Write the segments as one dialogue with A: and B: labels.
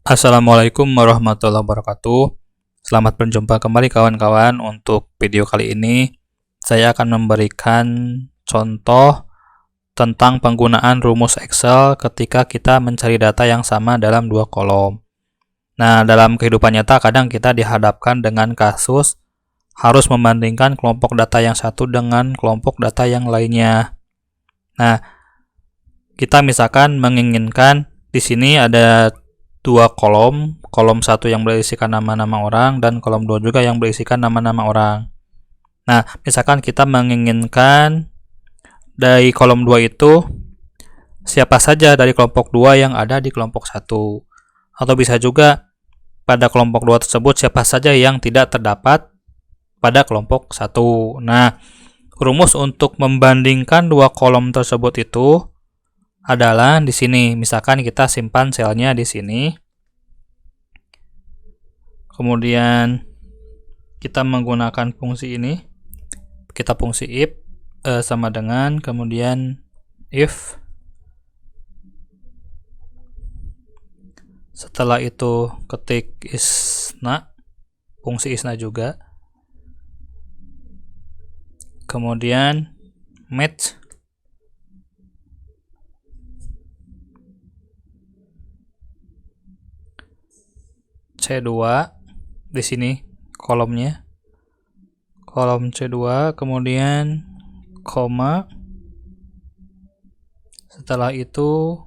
A: Assalamualaikum warahmatullahi wabarakatuh. Selamat berjumpa kembali kawan-kawan. Untuk video kali ini saya akan memberikan contoh tentang penggunaan rumus Excel ketika kita mencari data yang sama dalam dua kolom. Nah, dalam kehidupan nyata kadang kita dihadapkan dengan kasus harus membandingkan kelompok data yang satu dengan kelompok data yang lainnya. Nah, kita misalkan menginginkan di sini ada dua kolom, kolom satu yang berisikan nama-nama orang dan kolom 2 juga yang berisikan nama-nama orang. Nah, misalkan kita menginginkan dari kolom 2 itu siapa saja dari kelompok 2 yang ada di kelompok 1. Atau bisa juga pada kelompok 2 tersebut siapa saja yang tidak terdapat pada kelompok 1. Nah, rumus untuk membandingkan dua kolom tersebut itu adalah di sini. Misalkan kita simpan selnya di sini. Kemudian kita menggunakan fungsi ini. Kita fungsi if sama dengan kemudian if. Setelah itu ketik isna, fungsi isna juga. Kemudian match C2 di sini kolomnya. Kolom C2 kemudian koma. Setelah itu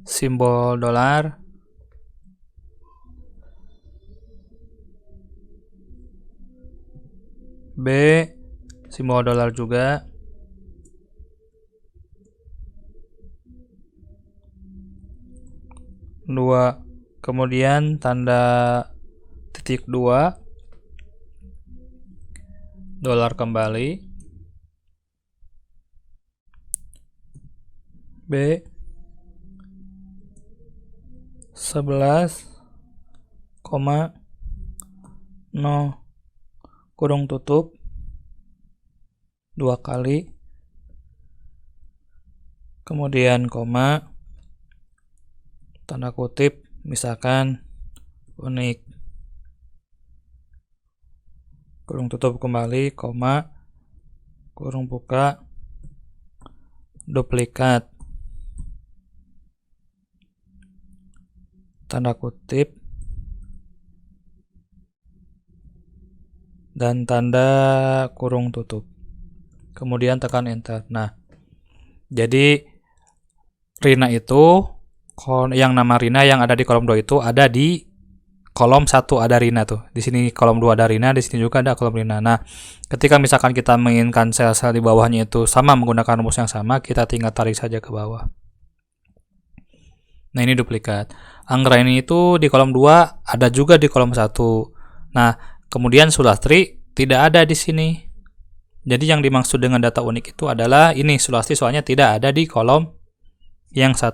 A: simbol dolar. B simbol dolar juga. Dua, kemudian tanda titik 2, dolar kembali, B 11,0 kurung tutup 2 kali, kemudian koma, tanda kutip, misalkan unik, kurung tutup kembali, koma, kurung buka, duplikat, tanda kutip, dan tanda kurung tutup. Kemudian tekan enter. Nah, jadi Rina itu yang nama Rina yang ada di kolom 2 itu ada di kolom 1 ada Rina tuh. Di sini kolom 2 ada Rina, di sini juga ada kolom Rina. Nah, ketika misalkan kita menginginkan sel-sel di bawahnya itu sama menggunakan rumus yang sama, kita tinggal tarik saja ke bawah. Nah, ini duplikat. Anggra ini itu di kolom 2 ada juga di kolom 1. Nah, kemudian Sulastri tidak ada di sini. Jadi yang dimaksud dengan data unik itu adalah ini Sulastri soalnya tidak ada di kolom yang 1.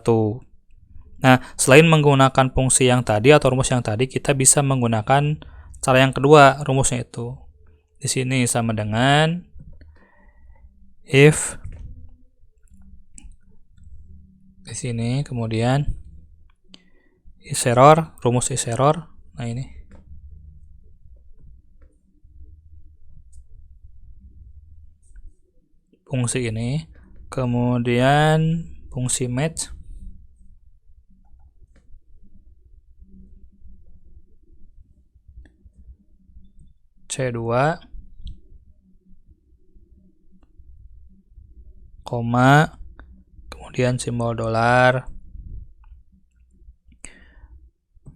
A: Nah, selain menggunakan fungsi yang tadi atau rumus yang tadi, kita bisa menggunakan cara yang kedua, rumusnya itu. Di sini sama dengan if di sini, kemudian iserror, rumus iserror. Nah, ini. Fungsi ini, kemudian fungsi match. C2 koma kemudian simbol dolar,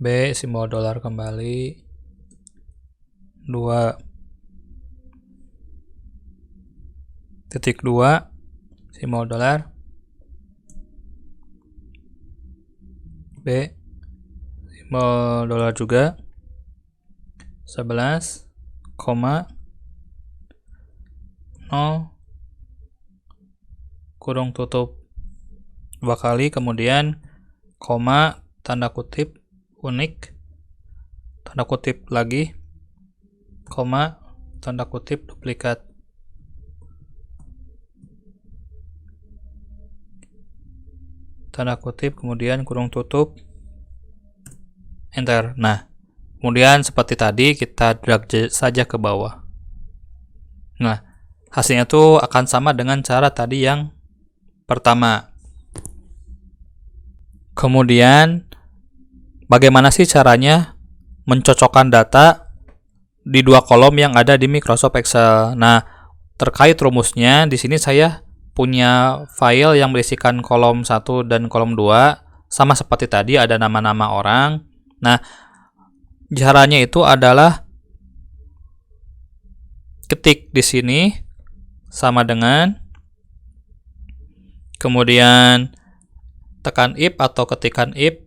A: B simbol dolar kembali, 2 titik 2 simbol dolar, B simbol dolar juga, 11,0 kurung tutup 2 kali, kemudian koma, tanda kutip, unik, tanda kutip lagi, koma, tanda kutip, duplikat. tanda kutip, kemudian kurung tutup, enter. Nah, kemudian seperti tadi kita drag saja ke bawah. Nah, hasilnya tuh akan sama dengan cara tadi yang pertama. Kemudian bagaimana sih caranya mencocokkan data di dua kolom yang ada di Microsoft Excel? Nah, terkait rumusnya di sini saya punya file yang berisikan kolom 1 dan kolom 2 sama seperti tadi, ada nama-nama orang. Nah, caranya itu adalah ketik di sini sama dengan, kemudian tekan if atau ketikan if.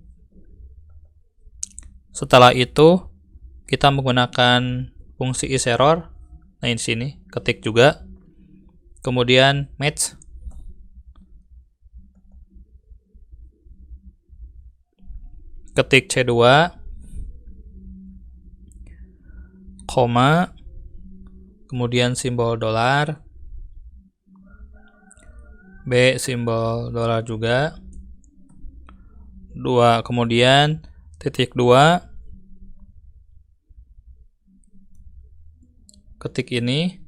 A: Setelah itu kita menggunakan fungsi iserror. Nah, di sini ketik juga. Kemudian match. Ketik C2, koma, kemudian simbol dolar, B simbol dolar juga, 2, kemudian titik 2, ketik ini,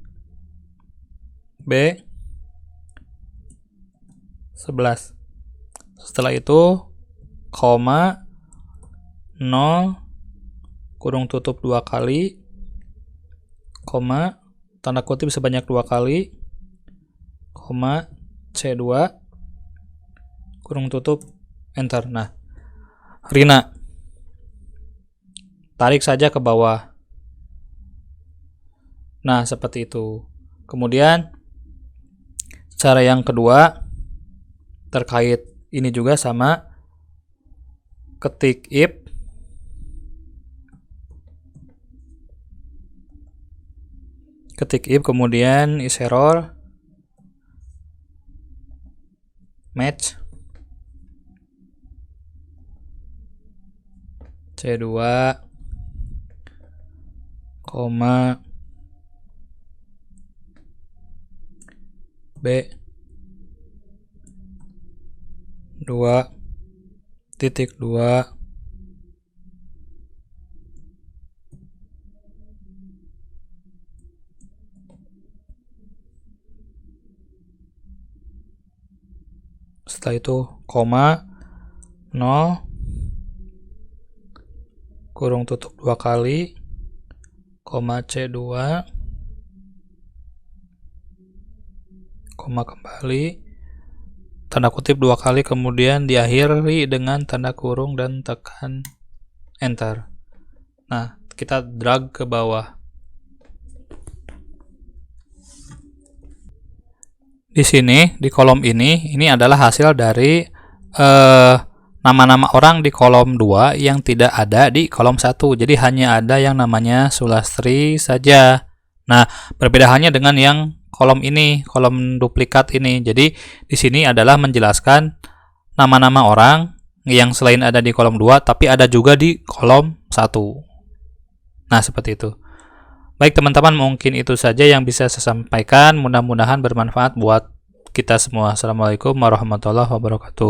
A: B 11. Setelah itu koma, 0, kurung tutup 2 kali, koma, tanda kutip sebanyak 2 kali, koma, C2, kurung tutup, enter. Nah, Rina, tarik saja ke bawah. Nah, seperti itu. Kemudian cara yang kedua terkait ini juga sama, ketik if, kemudian iserror, match, C2, koma, B 2, titik 2, setelah itu koma, 0, kurung tutup 2 kali, koma, C2, koma kembali, tanda kutip 2 kali, kemudian diakhiri dengan tanda kurung dan tekan enter. Nah, kita drag ke bawah. Di sini, di kolom ini adalah hasil dari nama-nama orang di kolom 2 yang tidak ada di kolom 1. Jadi hanya ada yang namanya Sulastri saja. Nah, berbeda halnya dengan yang kolom ini, kolom duplikat ini. Jadi di sini adalah menjelaskan nama-nama orang yang selain ada di kolom 2 tapi ada juga di kolom 1. Nah, seperti itu. Baik teman-teman, mungkin itu saja yang bisa saya sampaikan. Mudah-mudahan bermanfaat buat kita semua. Assalamualaikum warahmatullahi wabarakatuh.